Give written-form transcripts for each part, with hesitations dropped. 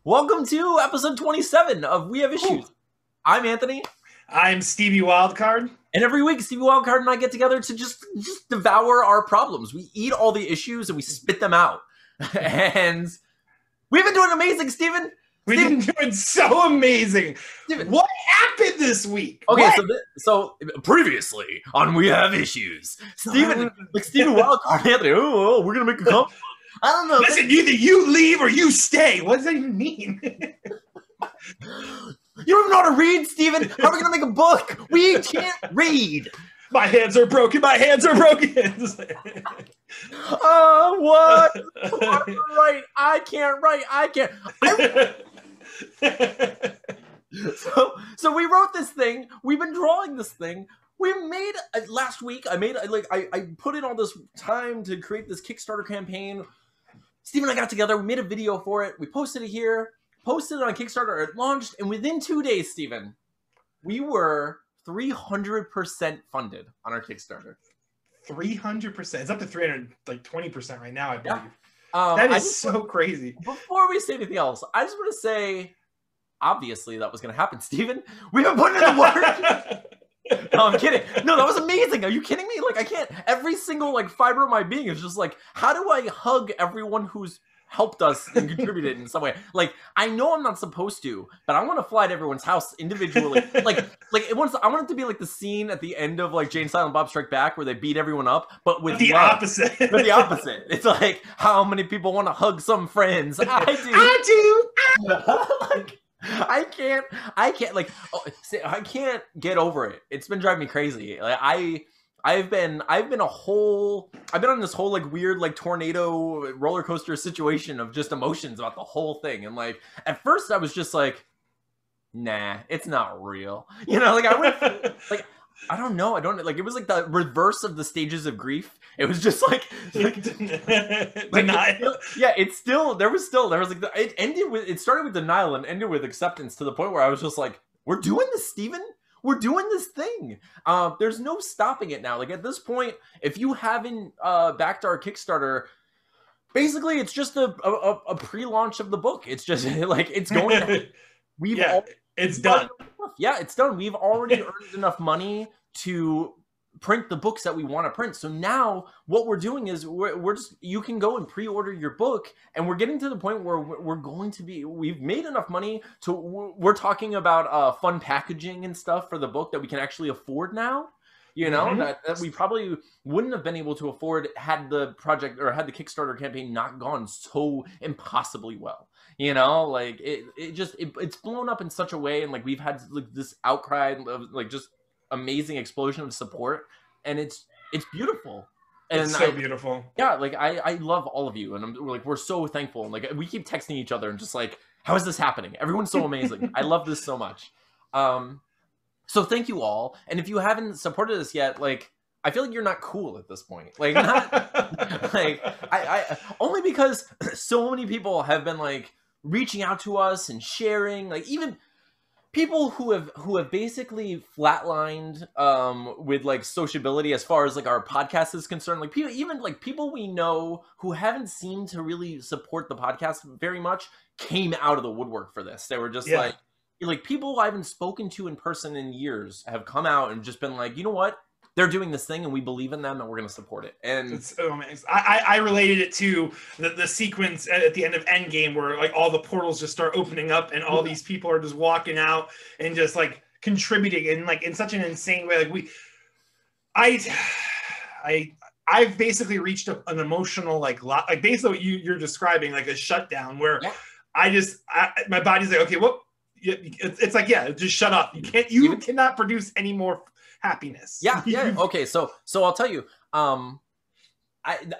Welcome to episode 27 of We Have Issues. I'm Anthony. I'm Stevie Wildcard. And every week, Stevie Wildcard and I get together to just devour our problems. We eat all the issues and we spit them out. And we've been doing amazing, Steven. We've been doing so amazing. Steven. What happened this week? Okay, what? so previously on We Have Issues, Steven Wildcard and Anthony, we're going to make a comment. I don't know. Listen, either you leave or you stay. What does that even mean? You don't even know how to read, Steven. How are we going to make a book? We can't read. My hands are broken. My hands are broken. What? Right. I can't write. I can't. So we wrote this thing. We've been drawing this thing. We made last week. I put in all this time to create this Kickstarter campaign. Steve and I got together. We made a video for it. We posted it here. Posted it on Kickstarter. It launched, and within 2 days, Steven, we were 300% funded on our Kickstarter. 300%. It's up to 320% right now, I believe. Yeah. That is so crazy. Before we say anything else, I just want to say, obviously, that was going to happen, Steven. We've been putting in the work. No, I'm kidding. No, that was amazing. Are you kidding me? Like, I can't. Every single fiber of my being is just like, how do I hug everyone who's helped us and contributed in some way? Like, I know I'm not supposed to, but I want to fly to everyone's house individually. I want it to be like the scene at the end of Jay and Silent Bob Strike Back where they beat everyone up, but with the love. opposite. But the opposite. It's like, how many people want to hug some friends? I do. I do. I can't get over it. It's been driving me crazy. I've been on this whole weird tornado roller coaster situation of just emotions about the whole thing. And at first I was just like, nah, it's not real. I don't know. It was like the reverse of the stages of grief. It was just denial. It started with denial and ended with acceptance to the point where I was just like, we're doing this, Steven. We're doing this thing. There's no stopping it now. At this point, if you haven't backed our Kickstarter, basically it's just a pre-launch of the book. It's just it's going to, it's done. Yeah, it's done. We've already earned enough money to print the books that we want to print. So now what we're doing is you can go and pre-order your book, and we're getting to the point where we've made enough money we're talking about fun packaging and stuff for the book that we can actually afford now. That we probably wouldn't have been able to afford had the project or had the Kickstarter campaign not gone so impossibly well. It's blown up in such a way, and we've had this outcry of just amazing explosion of support, and it's beautiful. And it's so beautiful. Yeah, I love all of you, and we're so thankful, and we keep texting each other and just how is this happening? Everyone's so amazing. I love this so much. So thank you all. And if you haven't supported us yet, I feel like you're not cool at this point. I only because so many people have been reaching out to us and sharing, even people who have basically flatlined with sociability as far as our podcast is concerned. People we know who haven't seemed to really support the podcast very much came out of the woodwork for this. They were just people I haven't spoken to in person in years have come out and just been you know what? They're doing this thing and we believe in them and we're going to support it. And it's so amazing. I related it to the sequence at the end of Endgame where all the portals just start opening up and all these people are just walking out and just contributing and in such an insane way. I've basically reached an emotional basically what you're describing, a shutdown where my body's okay, well, it's just shut up. You cannot produce any more happiness. Yeah. Okay, so I'll tell you, I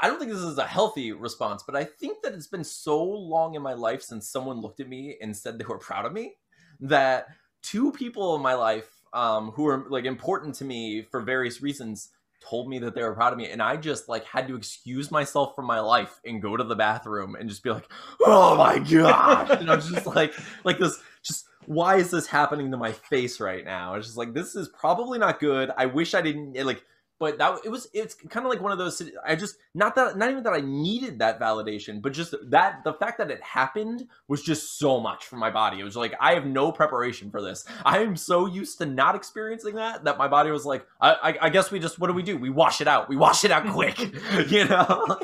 don't think this is a healthy response, but I think that it's been so long in my life since someone looked at me and said they were proud of me that two people in my life who are important to me for various reasons told me that they were proud of me, and I just had to excuse myself from my life and go to the bathroom and just be oh my gosh, and I was just this just why is this happening to my face right now? It's just this is probably not good. I wish I didn't it's kind of like one of those, not even that I needed that validation, but just that the fact that it happened was just so much for my body. It was like, I have no preparation for this. I am so used to not experiencing that my body was like, I guess what do? We wash it out. We wash it out quick. You know?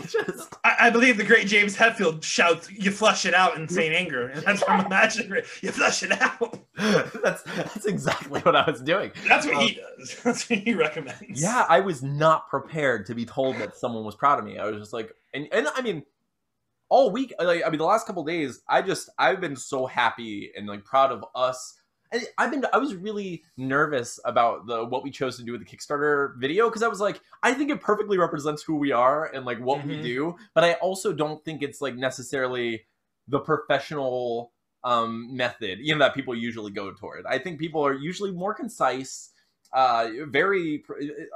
I believe the great James Hetfield shouts, "You flush it out," in insane anger. And that's what I'm imagining. You flush it out. That's exactly what I was doing. That's what he does. That's what he recommends. Yeah, I was not prepared to be told that someone was proud of me. I was just like, and I mean, all week, like, I mean, the last couple of days, I've been so happy and like proud of us. And I was really nervous about what we chose to do with the Kickstarter video, because I was like, I think it perfectly represents who we are and like what we do, but I also don't think it's like necessarily the professional method, you know, that people usually go toward. I think people are usually more concise, very,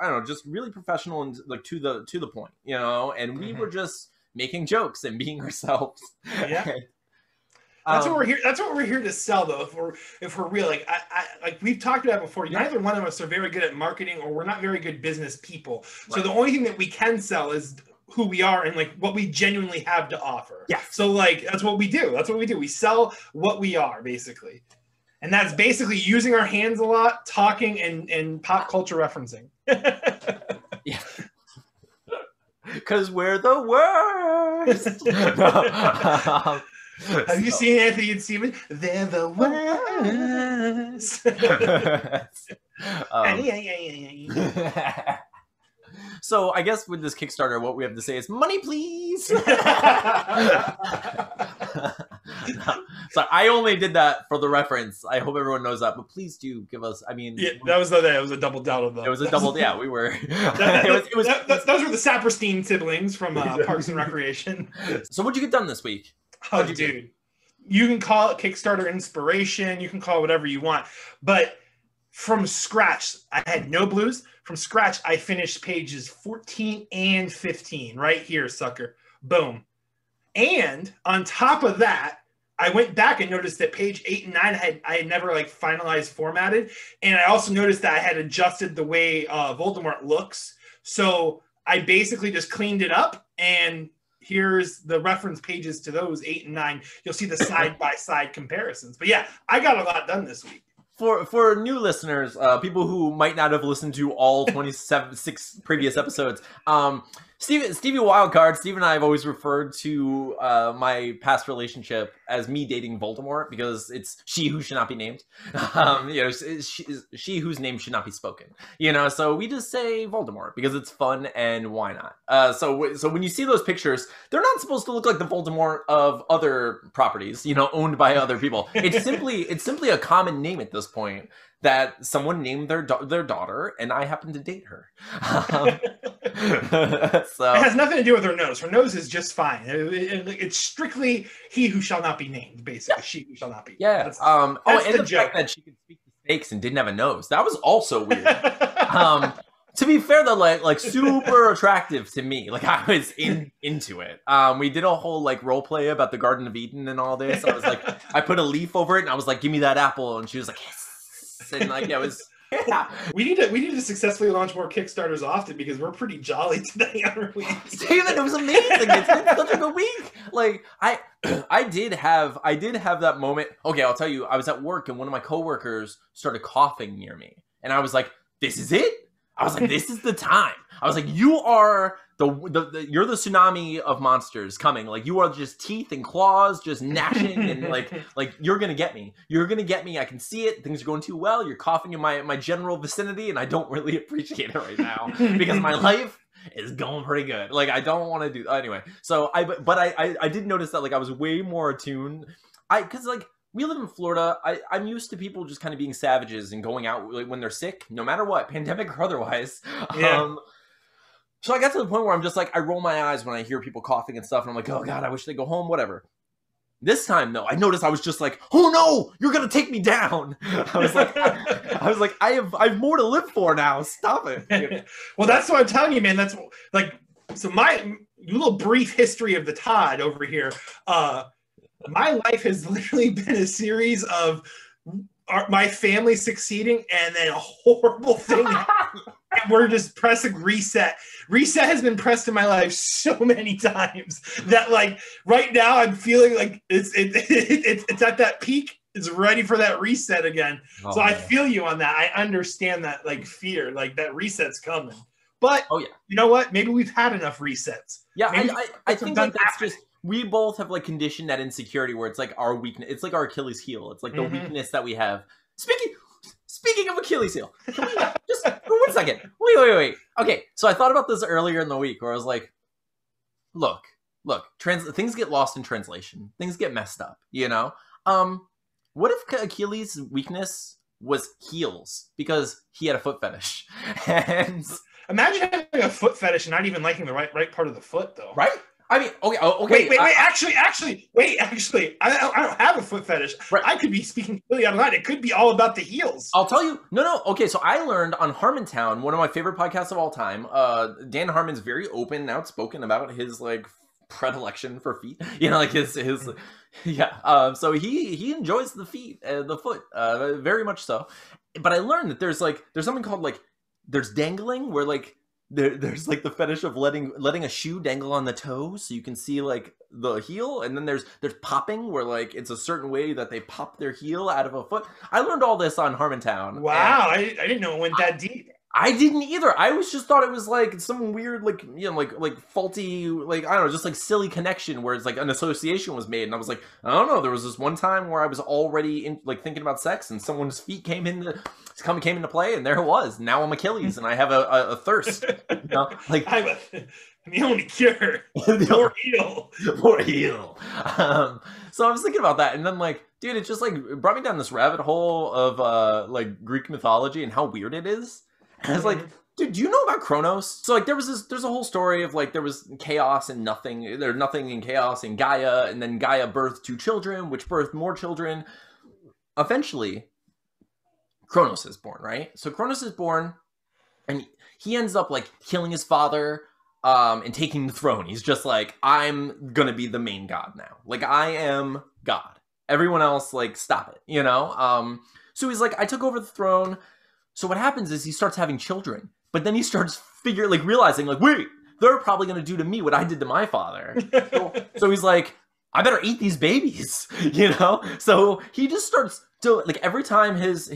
I don't know, just really professional and like to the point, you know. And we were just making jokes and being ourselves. Yeah. That's what we're here. That's what we're here to sell, though. If we're real, like like we've talked about before, neither one of us are very good at marketing, or we're not very good business people. Right. So the only thing that we can sell is who we are and like what we genuinely have to offer. Yeah. So like that's what we do. That's what we do. We sell what we are, basically, and that's basically using our hands a lot, talking, and pop culture referencing. Yeah. Because we're the worst. Have you seen Anthony and Steven? They're the worst. So I guess with this Kickstarter, what we have to say is money, please. So I only did that for the reference. I hope everyone knows that, but please do give us. I mean, yeah, that was a double down of them. It was a double. Yeah, we were. Those were the Saperstein siblings from Parks and Recreation. So what'd you get done this week? Oh, dude, you can call it Kickstarter inspiration. You can call it whatever you want. But from scratch, I had no blues. From scratch, I finished pages 14 and 15 right here, sucker. Boom. And on top of that, I went back and noticed that page 8 and 9 I had never like finalized formatted. And I also noticed that I had adjusted the way Voldemort looks. So I basically just cleaned it up, and here's the reference pages to those 8 and 9. You'll see the side-by-side comparisons. But yeah, I got a lot done this week. For new listeners, people who might not have listened to all 6 previous episodes, Stevie Wildcard, Steve and I have always referred to my past relationship as me dating Voldemort, because it's she who should not be named. You know, she whose name should not be spoken. You know, so we just say Voldemort because it's fun, and why not? So when you see those pictures, they're not supposed to look like the Voldemort of other properties, you know, owned by other people. It's simply a common name at this point that someone named their daughter, and I happen to date her. So it has nothing to do with her nose. Her nose is just fine. It's strictly he who shall not be named, basically. Yeah. She who shall not be. Yeah. That's and the joke. fact that she could speak to snakes and didn't have a nose. That was also weird. To be fair, though, like super attractive to me. Like I was into it. We did a whole like role play about the Garden of Eden and all this. I was like, I put a leaf over it, and I was like, "Give me that apple," and she was like, "Yes." And like, yeah, it was. Yeah. We need to successfully launch more Kickstarters often, because we're pretty jolly today, aren't we? Steven, it was amazing. It's been such a good week. Like I did have that moment. Okay, I'll tell you. I was at work, and one of my coworkers started coughing near me, and I was like, "This is it." I was like, "This is the time." I was like, "You are you're the tsunami of monsters coming. Like you are just teeth and claws just gnashing, and like you're gonna get me. You're gonna get me. I can see it. Things are going too well. You're coughing in my general vicinity, and I don't really appreciate it right now because my life is going pretty good. Like I don't want to do anyway." So I did notice that like I was way more attuned. Because like we live in Florida. I'm used to people just kind of being savages and going out like, when they're sick, no matter what, pandemic or otherwise. Yeah. So I got to the point where I'm just like, I roll my eyes when I hear people coughing and stuff, and I'm like, oh God, I wish they'd go home, whatever. This time though, I noticed I was just like, oh no, you're gonna take me down. I was like, I have more to live for now. Stop it. Well, that's what I'm telling you, man. That's like, so my little brief history of the Todd over here. My life has literally been a series of my family succeeding and then a horrible thing. we're just pressing reset. Reset has been pressed in my life so many times that like right now I'm feeling like it's at that peak. It's ready for that reset again. Oh, so I feel you on that. I understand that like fear, like that reset's coming. But you know what? Maybe we've had enough resets. Yeah, I think like that's just, we both have like conditioned that insecurity where it's like our weakness. It's like our Achilles heel. It's like the weakness that we have. Speaking of Achilles heel, can we just for 1 second? Wait. Okay, so I thought about this earlier in the week where I was like, look, things get lost in translation. Things get messed up, you know? What if Achilles' weakness was heels because he had a foot fetish? And imagine having a foot fetish and not even liking the right part of the foot, though. Right? I mean, okay. Wait. Actually, I don't have a foot fetish. Right. I could be speaking clearly out of line. It could be all about the heels. I'll tell you. No. Okay, so I learned on Harmontown, one of my favorite podcasts of all time. Dan Harmon's very open and outspoken about his like predilection for feet. You know, like his yeah. So he enjoys the feet, the foot, very much so. But I learned that there's something called like there's dangling where like. There's like the fetish of letting a shoe dangle on the toe so you can see like the heel, and then there's popping where like it's a certain way that they pop their heel out of a foot. I learned all this on Harmontown. Wow, I didn't know it went that deep. I didn't either. I was just thought it was like some weird like like faulty like I don't know, just like silly connection where it's like an association was made, and I was like, I don't know. There was this one time where I was already in like thinking about sex, and someone's feet came into play, and there it was. Now I'm Achilles, and I have a thirst. You know? Like I'm the only cure. More heel. So I was thinking about that, and then like, dude, it just like brought me down this rabbit hole of like Greek mythology and how weird it is. And I was like, dude, do you know about Kronos? So like there's a whole story of like there was chaos and nothing. There's nothing in chaos in Gaia, and then Gaia birthed 2 children, which birthed more children. Eventually, Kronos is born, right? So Kronos is born, and he ends up like killing his father and taking the throne. He's just like, I'm gonna be the main god now. Like I am God. Everyone else, like, stop it, you know? So he's like, I took over the throne. So what happens is he starts having children, but then he starts realizing like, wait, they're probably going to do to me what I did to my father. So he's like, I better eat these babies, you know? So he just starts to like every time his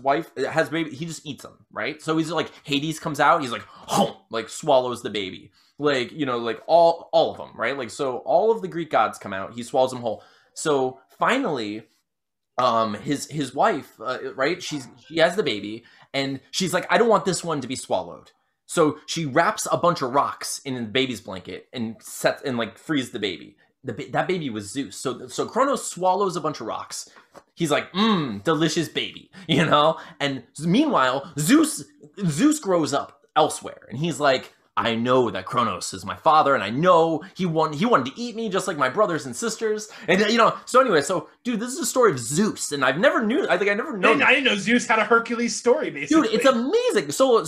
wife has baby, he just eats them, right? So he's like, Hades comes out, he's like, like swallows the baby. Like, you know, like all of them, right? Like, so all of the Greek gods come out, he swallows them whole. So finally, his wife, right? She has the baby, and she's like, I don't want this one to be swallowed. So she wraps a bunch of rocks in the baby's blanket and like frees the baby. That baby was Zeus. So Kronos swallows a bunch of rocks. He's like, delicious baby, you know? And meanwhile, Zeus grows up elsewhere, and he's like, I know that Kronos is my father, and I know he wanted to eat me just like my brothers and sisters. And you know, so anyway, so dude, this is a story of Zeus, and I never known. I didn't know Zeus had a Hercules story, basically. Dude, it's amazing. So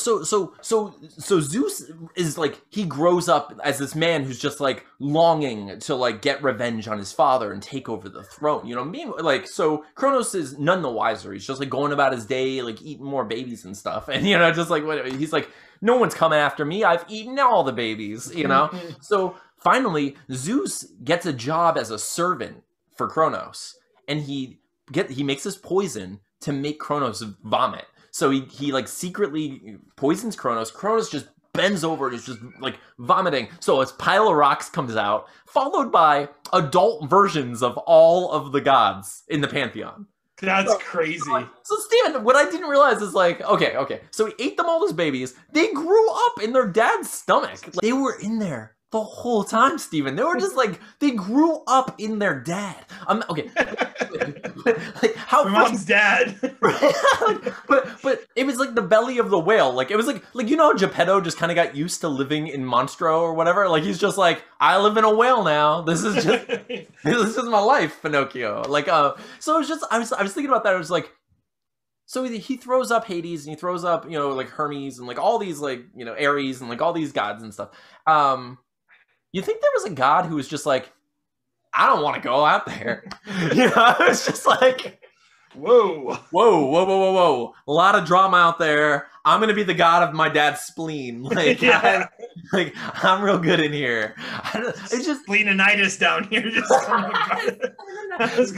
Zeus is like, he grows up as this man who's just like longing to like get revenge on his father and take over the throne. You know, like, so Kronos is none the wiser. He's just like going about his day, like eating more babies and stuff, and you know, just like he's like, no one's coming after me. I've eaten all the babies, you know? So finally, Zeus gets a job as a servant for Kronos. And he makes this poison to make Kronos vomit. So he like secretly poisons Kronos. Kronos just bends over and is just like vomiting. So a pile of rocks comes out, followed by adult versions of all of the gods in the pantheon. That's crazy. So Steven, what I didn't realize is like, okay. So he ate them all as babies. They grew up in their dad's stomach. Like, they were in there the whole time, Steven. They were just like, they grew up in their dad. Okay. Like how my mom's dad. but it was like the belly of the whale. Like it was like you know how Geppetto just kind of got used to living in Monstro or whatever. Like he's just like, I live in a whale now. This is my life, Pinocchio. Like so it was just I was thinking about that. I was like, so he throws up Hades, and he throws up, you know, like Hermes and like all these like, you know, Ares and like all these gods and stuff. You think there was a god who was just like, I don't want to go out there. You know, it's just like, Whoa. Whoa. A lot of drama out there. I'm going to be the god of my dad's spleen. Like, Yeah. I'm real good in here. It's just Spleenitis down here. Just, oh my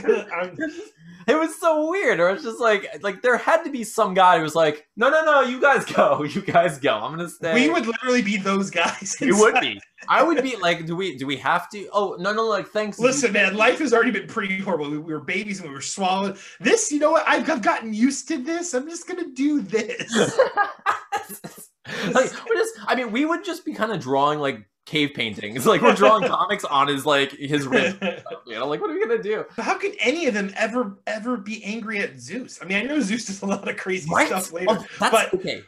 God. It was so weird. Or it's just like there had to be some guy who was like, no, you guys go. I'm going to stay. We would literally be those guys. You would be. I would be like, do we have to? Oh, no, like, thanks. Listen, man, life has already been pretty horrible. We were babies and we were swallowed. This, you know what? I've gotten used to this. I'm just going to do this. We would just be kind of drawing like cave paintings. Like, we're drawing comics on his wrist. You know, like, what are we going to do? But how could any of them ever be angry at Zeus? I mean, I know Zeus does a lot of crazy stuff later.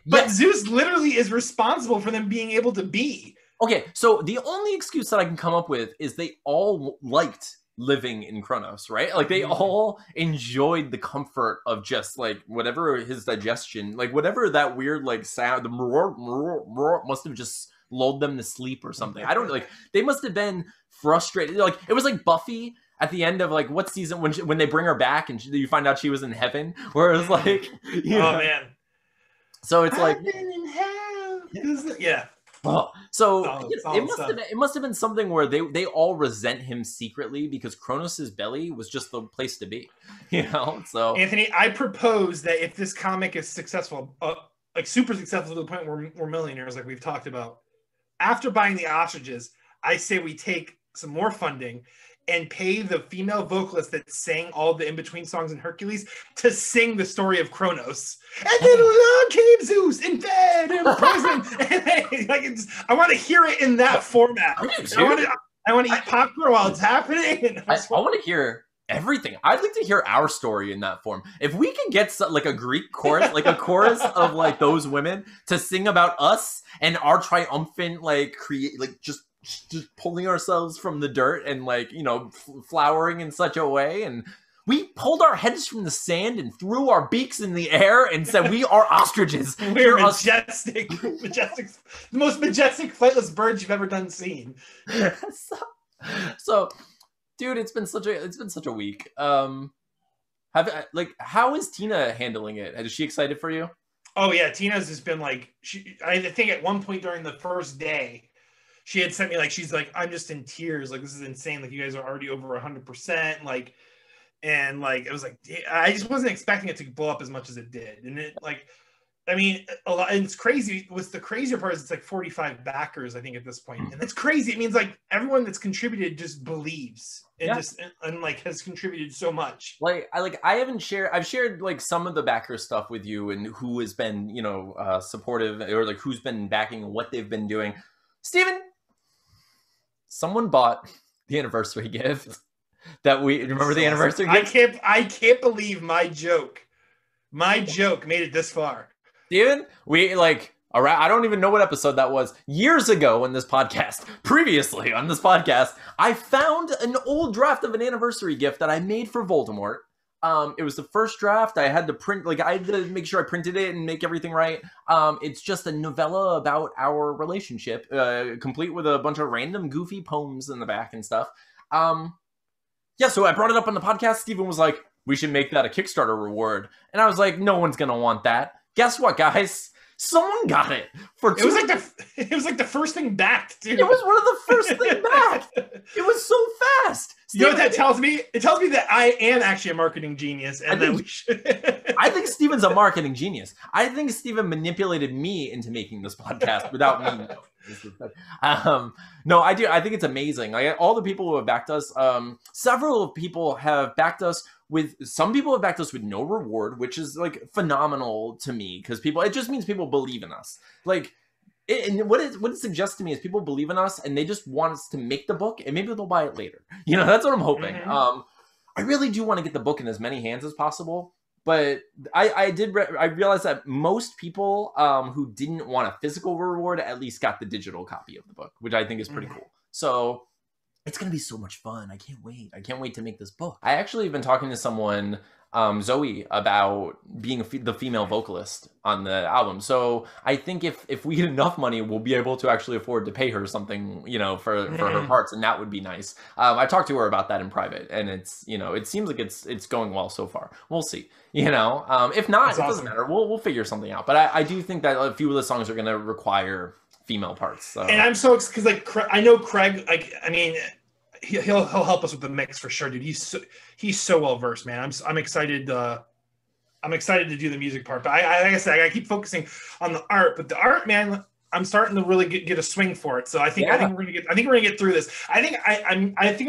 But Zeus literally is responsible for them being able to be. Okay, so the only excuse that I can come up with is they all liked living in Kronos, right? Like, they all enjoyed the comfort of just like whatever his digestion, like whatever that weird like sound, the must have just lulled them to sleep or something. I don't like. They must have been frustrated. Like, it was like Buffy at the end of like what season when they bring her back and you find out she was in heaven, where it was like, man. So it's like, I've been in hell. Yeah. Oh, so it must have been something where they all resent him secretly because Kronos' belly was just the place to be, you know. So Anthony, I propose that if this comic is successful, like super successful to the point where we're millionaires, like we've talked about, after buying the ostriches, I say we take some more funding and pay the female vocalist that sang all the in-between songs in Hercules to sing the story of Kronos. And then along came Zeus in bed in prison. I want to hear it in that format. I want to eat popcorn while it's happening. I want to hear everything. I'd like to hear our story in that form. If we can get like a Greek chorus, like a chorus of like those women to sing about us and our triumphant just pulling ourselves from the dirt and like, you know, flowering in such a way, and we pulled our heads from the sand and threw our beaks in the air and said, we are ostriches. We're majestic, the most majestic flightless birds you've ever seen. So dude, it's been such a week. How is Tina handling it? Is she excited for you? Oh yeah, Tina's just been like, I think at one point during the first day, she had sent me like, she's like, I'm just in tears. Like, this is insane. Like, you guys are already over 100%. Like, and like, it was like, I just wasn't expecting it to blow up as much as it did. And it like, I mean, a lot, and it's crazy. What's the crazier part is it's like 45 backers, I think, at this point. And that's crazy. It means like everyone that's contributed just believes and and like has contributed so much. I've shared like some of the backer stuff with you and who has been, you know, supportive, or like who's been backing what they've been doing. Steven, someone bought the anniversary gift that we remember the anniversary gift. I can't believe my joke made it this far. Steven, I don't even know what episode that was. Years ago in this podcast, previously on this podcast, I found an old draft of an anniversary gift that I made for Voldemort. It was the first draft. I had to print, I had to make sure I printed it and make everything right. It's just a novella about our relationship, complete with a bunch of random goofy poems in the back and stuff. So I brought it up on the podcast. Steven was like, we should make that a Kickstarter reward. And I was like, no one's going to want that. Guess what, guys? Someone got it for it was like the first thing backed, dude. It was one of the first things backed. It was so fast. You know what that tells me? It tells me that I am actually a marketing genius, and that we should. I think Steven's a marketing genius. I think Steven manipulated me into making this podcast without me knowing. No, I do. I think it's amazing. Like, all the people who have backed us, several people have backed us some people have backed us with no reward, which is like phenomenal to me, because it just means people believe in us. Like, and what it suggests to me is people believe in us and they just want us to make the book, and maybe they'll buy it later. You know, that's what I'm hoping. Mm-hmm. I really do want to get the book in as many hands as possible, but I realized that most people who didn't want a physical reward at least got the digital copy of the book, which I think is pretty cool. So it's going to be so much fun. I can't wait. I can't wait to make this book. I actually have been talking to someone Zoe about being the female vocalist on the album. So I think if we get enough money, we'll be able to actually afford to pay her something, you know, for her parts, and that would be nice. I talked to her about that in private, and it's, you know, it seems like it's going well so far. We'll see, you know. If not, it doesn't matter. We'll figure something out. But I do think that a few of the songs are going to require female parts. So. And I'm so, because like I know Craig, like, I mean, he'll help us with the mix for sure, dude. He's so well versed, man. I'm excited. I'm excited to do the music part, but like I said, I keep focusing on the art. But the art, man, I'm starting to really get a swing for it. So I think we're gonna get through this. I think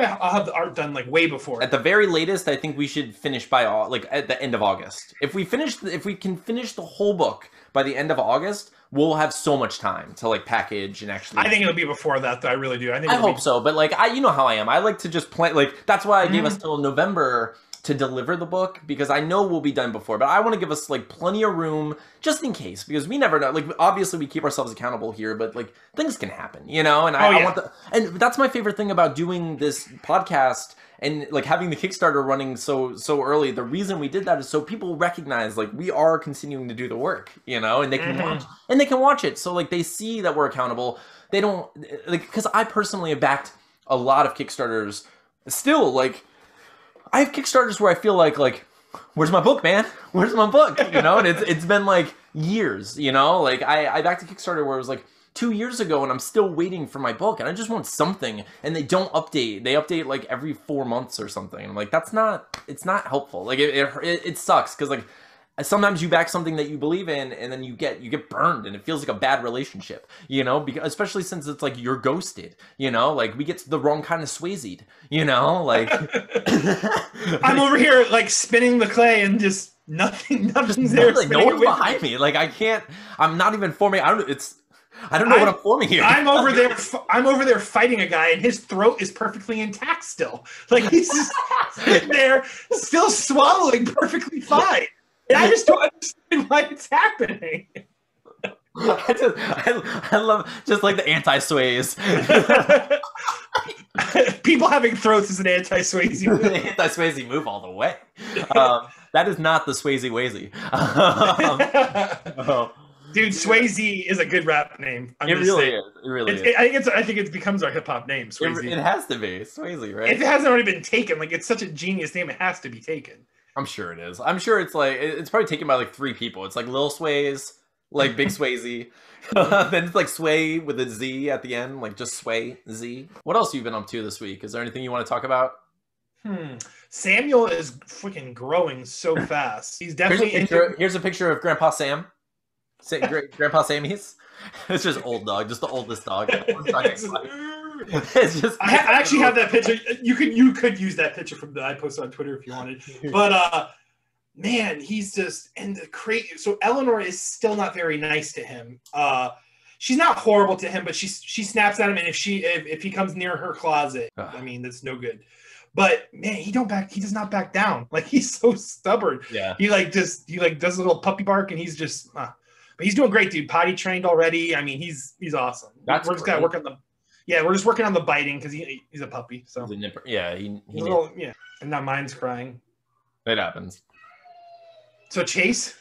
I'll have the art done like way before. At the very latest, I think we should finish by at the end of August. If we can finish the whole book by the end of August, we'll have so much time to like package and actually. I think it'll be before that, though. I really do. I hope so, but like you know how I am. I like to just plan. Like that's why I gave us till November to deliver the book, because I know we'll be done before, but I want to give us like plenty of room just in case, because we never know. Like obviously we keep ourselves accountable here, but like things can happen, you know. And I want and that's my favorite thing about doing this podcast and like having the Kickstarter running so early. The reason we did that is so people recognize like we are continuing to do the work, you know, and they can watch it. So like they see that we're accountable. They don't like, because I personally have backed a lot of Kickstarters. Still, like I have Kickstarters where I feel like where's my book, man? Where's my book? You know, and it's been like years, you know, like I backed a Kickstarter where it was like 2 years ago and I'm still waiting for my book and I just want something, and they don't update. They update like every 4 months or something. I'm like, it's not helpful. Like it sucks, because like sometimes you back something that you believe in and then you get burned and it feels like a bad relationship, you know, because especially since it's like you're ghosted, you know, like we get the wrong kind of Swayze'd, you know, like I'm over here like spinning the clay and just nothing's there. No one's behind me. Like I'm not even forming. I don't know what I'm forming here. I'm over there fighting a guy, and his throat is perfectly intact still. Like he's just sitting there, still swallowing perfectly fine. And I just don't understand why it's happening. I love just like the anti-sways. People having throats is an anti-Swayze move. Anti-Swayze move all the way. That is not the Swayze Wazy. Dude, Swayze is a good rap name. It really is. It really is. I think it becomes our hip hop name. Swayze. It has to be Swayze, right? If it hasn't already been taken, like it's such a genius name, it has to be taken. I'm sure it is. I'm sure it's like it's probably taken by like 3 people. It's like Lil Sways, like Big Swayze, then it's like Sway with a Z at the end, like just Sway Z. What else have you been up to this week? Is there anything you want to talk about? Samuel is freaking growing so fast. He's definitely here's a picture of Grandpa Sam. Grandpa Sammy's. It's just old dog, just the oldest dog. It's just. I actually have that picture. You could use that picture from that I posted on Twitter if you wanted. But man, he's just so Eleanor is still not very nice to him. She's not horrible to him, but she snaps at him, and if he comes near her closet, I mean that's no good. But man, he does not back down. Like he's so stubborn. Yeah. He does a little puppy bark, and he's just. But he's doing great, dude. Potty trained already. I mean, he's awesome. We're just gotta work on the. Yeah, we're just working on the biting because he's a puppy. So he's a nipper. Yeah, he and now mine's crying. It happens. So Chase,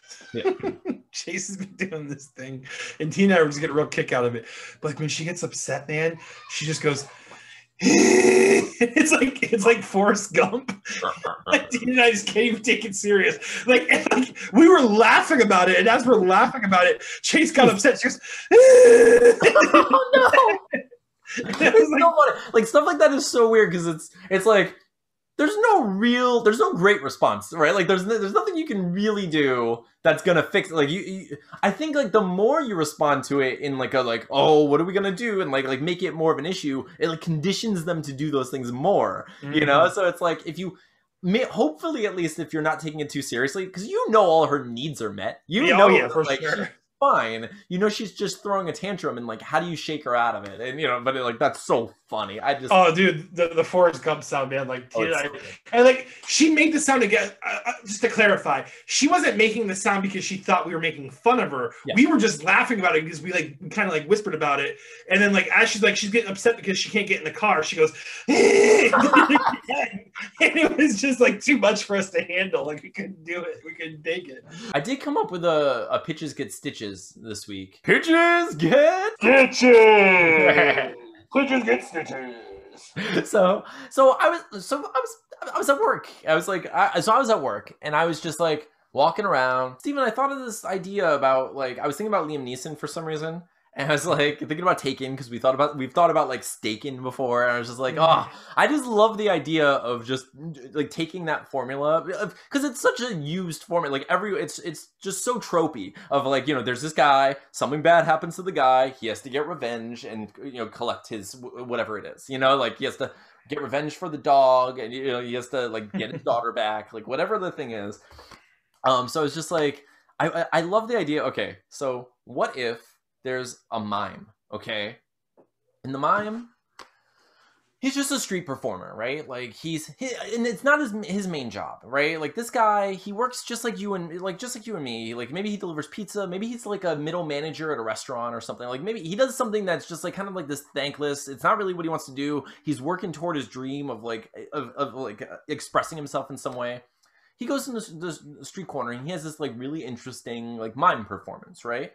Chase has been doing this thing, and Tina and I were just getting a real kick out of it. But like when she gets upset, man, she just goes. It's like Forrest Gump. Like, Tina and I just can't even take it serious. Like we were laughing about it, and as we're laughing about it, Chase got upset. She goes, "Oh no!" Like stuff like that is so weird because it's like there's no great response, right? Like there's nothing you can really do that's gonna fix it. Like I think like the more you respond to it in like oh, what are we gonna do, and like make it more of an issue, it like conditions them to do those things more, you know. So it's like if you hopefully at least if you're not taking it too seriously, because you know all her needs are met, for sure. fine. You know, she's just throwing a tantrum, and like, how do you shake her out of it? And you know, but like, that's so funny. I just, oh, dude, the Forrest Gump sound, man. Like, Oh, dude, it's so good. and like, she made the sound again. Just to clarify, she wasn't making the sound because she thought we were making fun of her. Yeah. We were just laughing about it because we like kind of like whispered about it. And then like, as she's getting upset because she can't get in the car, she goes, and it was just like too much for us to handle. Like, we couldn't do it. We couldn't take it. I did come up with a pitches get stitches this week. Pitches get Stitches. Pitches get stitches. So I was at work. I was at work, and I was just like walking around. Steven, I thought of this idea about like, I was thinking about Liam Neeson for some reason. And I was like thinking about Taken, because we've thought about like Staken before, and I was just like, oh, I just love the idea of just like taking that formula, because it's such a used formula. Like it's just so tropey of like, you know, there's this guy, something bad happens to the guy, he has to get revenge and, you know, collect his whatever it is, you know, like he has to get revenge for the dog, and you know, he has to like get his daughter back, like whatever the thing is. So it's just like, I love the idea. Okay, so what if there's a mime, okay? In the mime, he's just a street performer, right? Like and it's not his main job, right? Like this guy, he works just like you and me. Like maybe he delivers pizza, maybe he's like a middle manager at a restaurant or something. Like maybe he does something that's just like kind of like this thankless. It's not really what he wants to do. He's working toward his dream of expressing himself in some way. He goes in the street corner and he has this like really interesting like mime performance, right?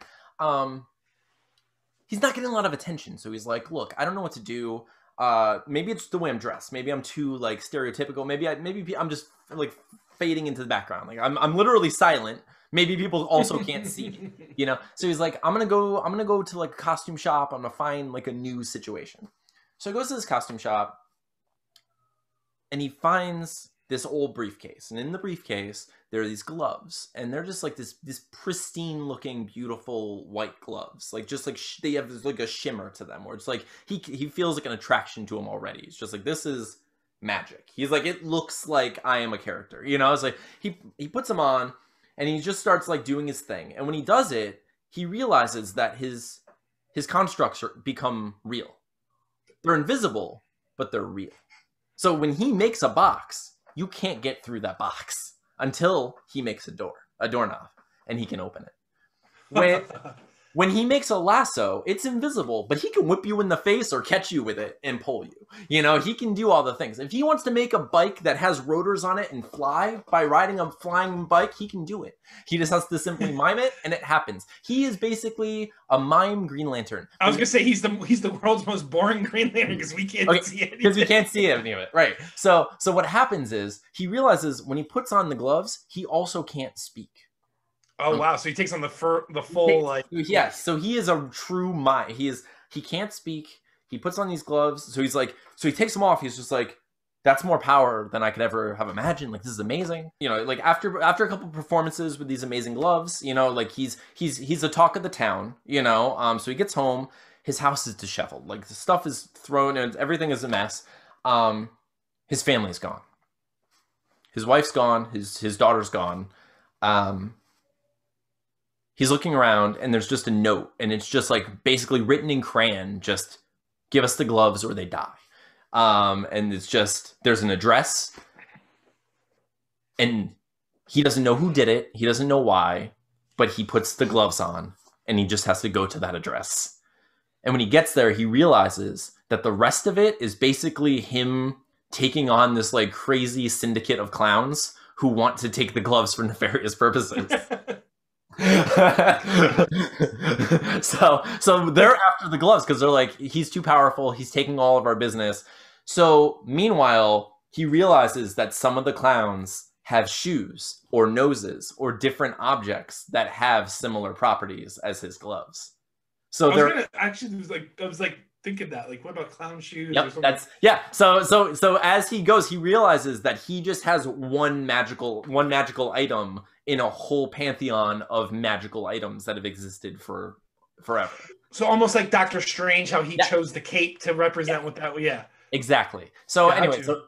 He's not getting a lot of attention, so he's like, look, I don't know what to do. Maybe it's the way I'm dressed. Maybe I'm too like stereotypical. Maybe I'm just like fading into the background. Like I'm literally silent. Maybe people also can't see me, you know? So he's like, I'm gonna go to like a costume shop. I'm gonna find like a new situation. So he goes to this costume shop and he finds this old briefcase, and in the briefcase there are these gloves, and they're just like this pristine looking beautiful white gloves, like just like they have like a shimmer to them, where it's like he feels like an attraction to them already. It's just like, this is magic. He's like, it looks like I am a character, you know? It's like he puts them on and he just starts like doing his thing, and when he does it, he realizes that his constructs become real. They're invisible, but they're real. So when he makes a box, you can't get through that box until he makes a doorknob, and he can open it. When he makes a lasso, it's invisible, but he can whip you in the face or catch you with it and pull you. You know, he can do all the things. If he wants to make a bike that has rotors on it and fly by riding a flying bike, he can do it. He just has to simply mime it, and it happens. He is basically a mime Green Lantern. I was gonna say he's the world's most boring Green Lantern because we can't see anything. Because we can't see any of it, right? So what happens is he realizes when he puts on the gloves, he also can't speak. Oh wow! So he takes on the full like. Yes, so he is a true mime. He can't speak. He puts on these gloves, so he takes them off. He's just like, that's more power than I could ever have imagined. Like, this is amazing. You know, like after a couple performances with these amazing gloves, you know, like he's the talk of the town. You know, so he gets home, his house is disheveled. Like the stuff is thrown and everything is a mess. His family's gone. His wife's gone. His daughter's gone. He's looking around, and there's just a note, and it's just like basically written in crayon, just give us the gloves or they die. And it's just, there's an address, and he doesn't know who did it. He doesn't know why, but he puts the gloves on, and he just has to go to that address. And when he gets there, he realizes that the rest of it is basically him taking on this like crazy syndicate of clowns who want to take the gloves for nefarious purposes. so they're after the gloves because they're like, he's too powerful, he's taking all of our business. So meanwhile, he realizes that some of the clowns have shoes or noses or different objects that have similar properties as his gloves. So I was like thinking that, like, what about clown shoes? Yep, So as he goes, he realizes that he just has one magical item in a whole pantheon of magical items that have existed for forever. So almost like Doctor Strange, how he chose the cape to represent what that. Yeah, exactly. So anyway, so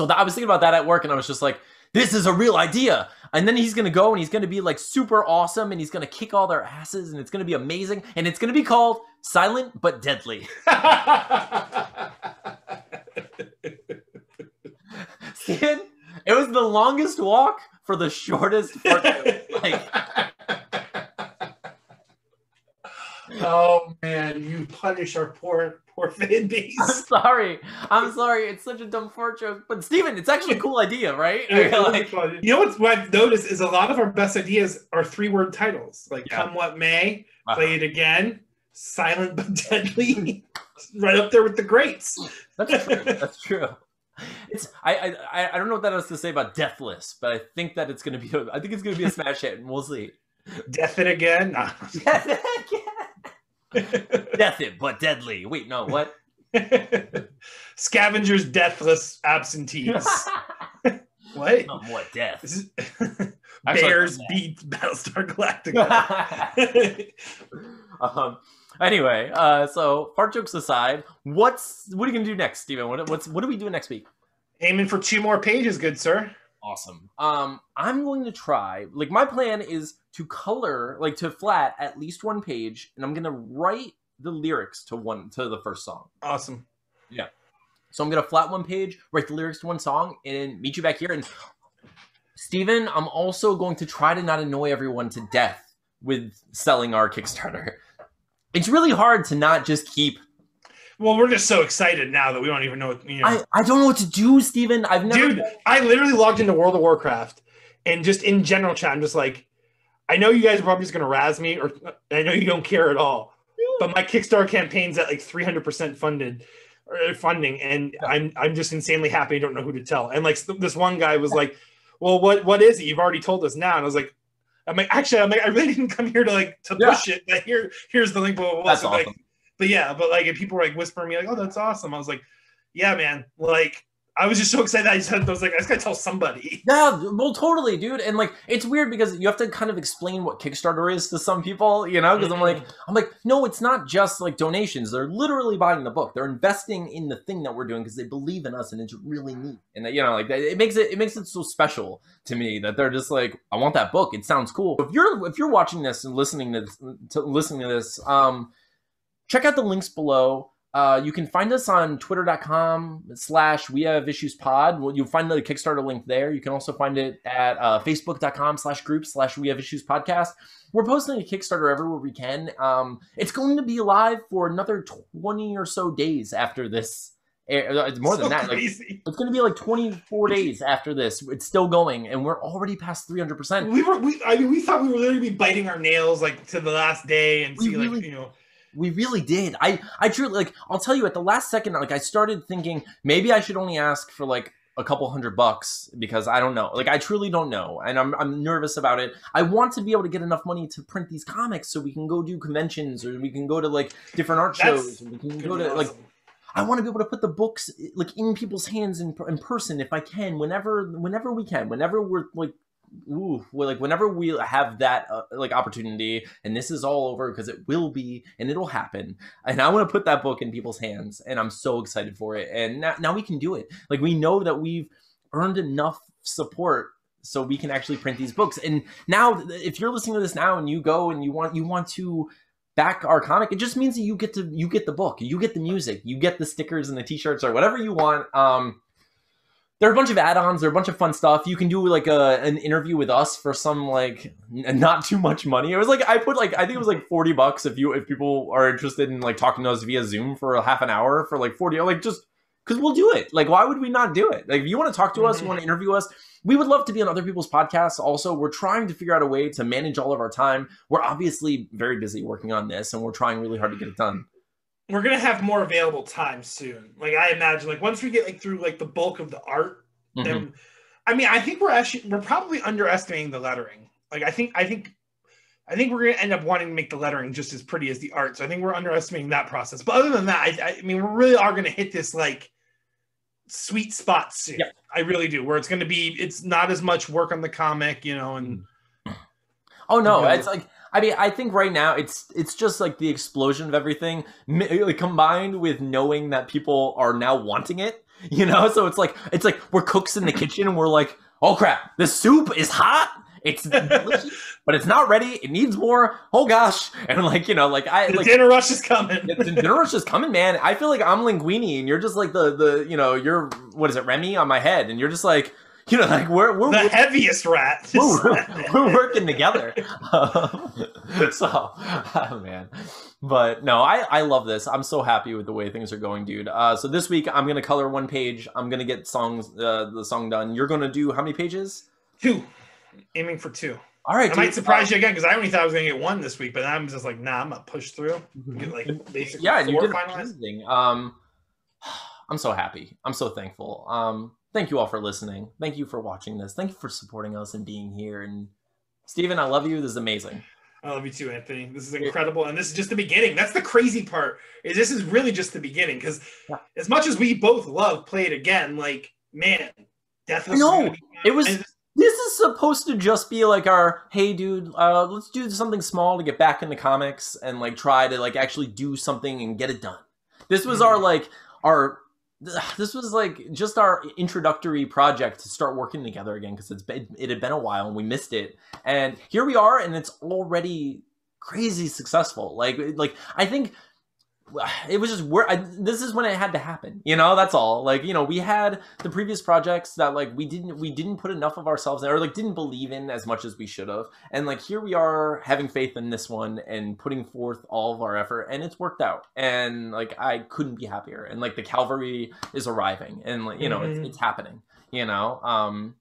I was thinking about that at work, and I was just like, this is a real idea. And then he's going to go and he's going to be like super awesome and he's going to kick all their asses and it's going to be amazing. And it's going to be called Silent But Deadly. Steven, it was the longest walk for the shortest fart joke. Like, oh man, you punish our poor fan base. I'm sorry. It's such a dumb fart joke. But Steven, it's actually a cool idea, right? Like, you know what I've noticed is a lot of our best ideas are 3-word titles. Like Come What May, Play It Again, Silent But Deadly. Right up there with the greats. That's true. That's true. I don't know what that has to say about Deathless, but I think that it's gonna be a smash hit, and we'll see. Death It Again? Nah. Death It Again. Death It But Deadly. Wait, no, what? Scavengers Deathless Absentees. What? What death? Bears beat Battlestar Galactica. Anyway, so fart jokes aside, what are you gonna do next, Steven? What are we doing next week? Aiming for 2 more pages, good sir. Awesome. I'm going to try. Like, my plan is to color, like, to flat at least 1 page, and I'm gonna write the lyrics to the first song. Awesome. Yeah. So I'm gonna flat 1 page, write the lyrics to 1 song, and meet you back here. And Steven, I'm also going to try to not annoy everyone to death with selling our Kickstarter. It's really hard to not just keep. Well, we're just so excited now that we don't even know what, you know. I don't know what to do, Steven. Dude, I literally logged into World of Warcraft and just in general chat, I'm just like, I know you guys are probably just going to razz me, or I know you don't care at all, but my Kickstarter campaign's at like 300% funding, and I'm just insanely happy. I don't know who to tell. And like this one guy was like, well, what is it? You've already told us now. And I was like, I really didn't come here to push it, but here's the link. Blah, blah, blah. That's so awesome. But like people were like whispering me like, oh, that's awesome. I was like, yeah, man. Like, I was just so excited. I was like, I just gotta tell somebody. Yeah, well, totally, dude. And like, it's weird because you have to kind of explain what Kickstarter is to some people, you know? Because I'm like, no, it's not just like donations. They're literally buying the book. They're investing in the thing that we're doing because they believe in us, and it's really neat. And you know, like, it makes it so special to me that they're just like, I want that book. It sounds cool. If you're watching this and listening to this, check out the links below. You can find us on twitter.com/wehaveissuespod. You'll find the Kickstarter link there. You can also find it at facebook.com/group/wehaveissuespodcast. We're posting a Kickstarter everywhere we can. It's going to be live for another 20 or so days after this. It's more than that. Crazy. It's going to be like 24 days after this. It's still going, and we're already past 300%. We thought we were literally be biting our nails like to the last day and see like, you know. We really did. I truly, like, I'll tell you, at the last second, like, I started thinking maybe I should only ask for like a couple $100 because I don't know. Like, I truly don't know, and I'm nervous about it. I want to be able to get enough money to print these comics so we can go do conventions, or we can go to like different art shows. We can go to like. I want to be able to put the books like in people's hands in person if I can, whenever we can, whenever we're like. Whenever we have that like opportunity, and this is all over, because it will be, and it'll happen, and I want to put that book in people's hands, and I'm so excited for it. And now we can do it. Like, we know that we've earned enough support so we can actually print these books. And now, if you're listening to this now and you go and you want to back our comic, it just means that you get the book, you get the music, you get the stickers and the t-shirts or whatever you want. There are a bunch of add-ons. There are a bunch of fun stuff. You can do like an interview with us for some like not too much money. It was like I think it was like $40 if people are interested in like talking to us via Zoom for a half an hour for like 40. Like, just because we'll do it. Like, why would we not do it? Like, if you want to talk to us, you want to interview us, we would love to be on other people's podcasts. Also, we're trying to figure out a way to manage all of our time. We're obviously very busy working on this, and we're trying really hard to get it done. We're gonna have more available time soon. Like, I imagine, like, once we get like through like the bulk of the art, then I mean, I think we're probably underestimating the lettering. Like, I think we're gonna end up wanting to make the lettering just as pretty as the art. So I think we're underestimating that process. But other than that, I mean, we really are gonna hit this like sweet spot soon. Yep. I really do. Where it's not as much work on the comic, you know, and oh no, it's like. I mean, I think right now it's just like the explosion of everything like, combined with knowing that people are now wanting it, you know? So it's like we're cooks in the kitchen and we're like, oh crap, the soup is hot. It's delicious, but it's not ready. It needs more. Oh gosh. And like, you know, like the dinner rush is coming. The dinner rush is coming, man. I feel like I'm Linguini and you're just like the you know, you're, what is it, Remy on my head. And you're just like, you know, like we're the heaviest rat. We're working together. So, oh, man. But no, I love this. I'm so happy with the way things are going, dude. So this week I'm gonna color 1 page. I'm gonna get the song done. You're gonna do how many pages? 2. Aiming for 2. All right. I might surprise you again because I only thought I was gonna get 1 this week, but I'm just like, nah, I'm gonna push through. Get like basically 4 you did finalized. Amazing. I'm so happy. I'm so thankful. Thank you all for listening. Thank you for watching this. Thank you for supporting us and being here. And Steven, I love you. This is amazing. I love you too, Anthony. This is incredible. And this is just the beginning. That's the crazy part. Is this is really just the beginning. Because as much as we both love Play It Again, like, man, definitely. No, it was. This is supposed to just be like our, hey, dude, let's do something small to get back into comics and like try to like actually do something and get it done. This was this was like just our introductory project to start working together again because it had been a while and we missed it. And here we are, and it's already crazy successful. Like I think it was just this is when it had to happen, you know. That's all. Like, you know, we had the previous projects that like we didn't put enough of ourselves in, or like didn't believe in as much as we should have, and like here we are having faith in this one and putting forth all of our effort, and it's worked out, and like I couldn't be happier. And like the cavalry is arriving, and like, you know, it's happening, you know.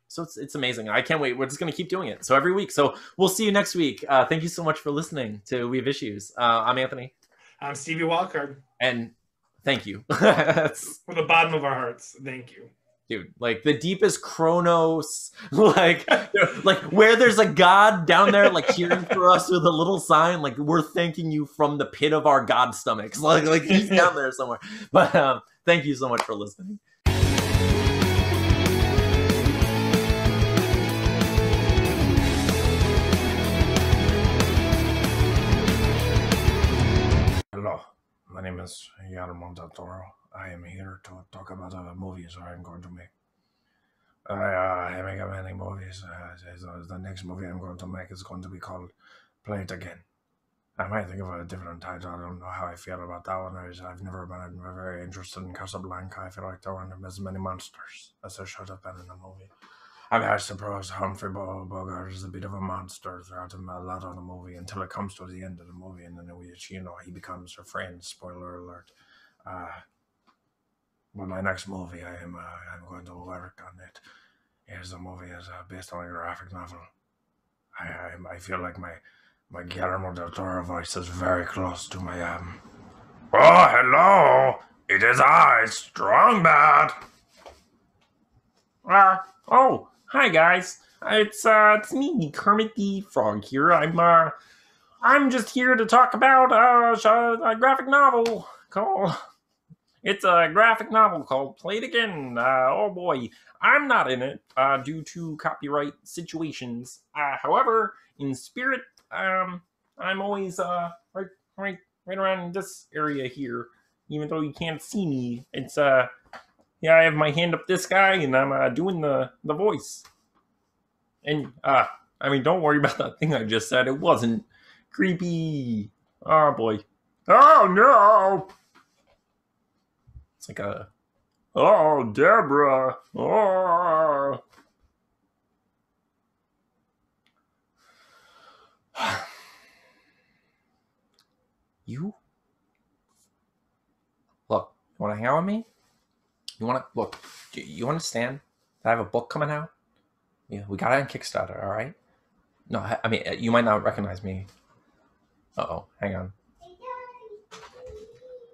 So it's amazing. I can't wait. We're just going to keep doing it. So every week. So we'll see you next week. Thank you so much for listening to We Have Issues. I'm Anthony. I'm Stevie Wildcard. And thank you. From the bottom of our hearts. Thank you. Dude, like the deepest Chronos, like where there's a god down there, like cheering for us with a little sign, like we're thanking you from the pit of our god stomachs. Like he's down there somewhere. But thank you so much for listening. Hello, my name is Guillermo del Toro. I am here to talk about the movies I'm going to make. I make many movies. The next movie I'm going to make is going to be called Play It Again. I might think of a different title. I don't know how I feel about that one. I've never been very interested in Casablanca. I feel like there weren't as many monsters as there should have been in the movie. I mean, I suppose Humphrey Bogart is a bit of a monster throughout a lot of the movie until it comes to the end of the movie, and then he becomes her friend. Spoiler alert. But my next movie, I'm going to work on it. The movie is based on a graphic novel. I feel like my Guillermo del Toro voice is very close to my Oh, hello! It is I, Strong Bad. Oh. Hi guys, it's me, Kermit the Frog here. I'm just here to talk about a graphic novel called. It's a graphic novel called Play It Again. Oh boy, I'm not in it due to copyright situations. However, in spirit, I'm always right around this area here. Even though you can't see me, it's yeah, I have my hand up this guy, and I'm doing the voice. And, I mean, don't worry about that thing I just said. It wasn't creepy. Oh, boy. Oh, no! It's like a... Oh, Deborah! Oh! You? Look, you want to hang out with me? You want to look? You understand that I have a book coming out? Yeah, we got it on Kickstarter. All right. No, I mean you might not recognize me. Uh-oh, hang on.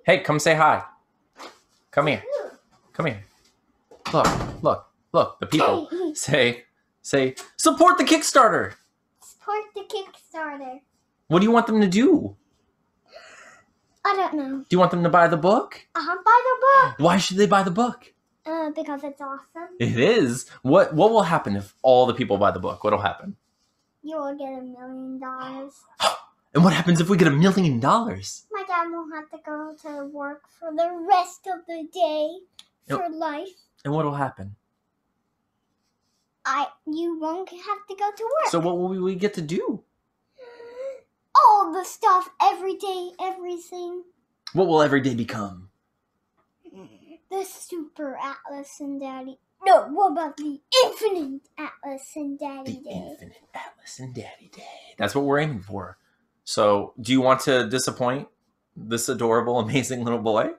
Hey, come say hi. Come here. Come here. Look. The people say support the Kickstarter. Support the Kickstarter. What do you want them to do? I don't know. Do you want them to buy the book? Buy the book. Why should they buy the book? Because it's awesome. It is. What will happen if all the people buy the book? What'll happen? You will get $1 million. And what happens if we get $1 million? My dad won't have to go to work for the rest of the day for life. And what'll happen? you won't have to go to work. So what will we get to do? All the stuff, every day, everything. What will every day become? The Super Atlas and Daddy. No, what about the Infinite Atlas and Daddy The Day? Infinite Atlas and Daddy Day. That's what we're aiming for. So, do you want to disappoint this adorable, amazing little boy?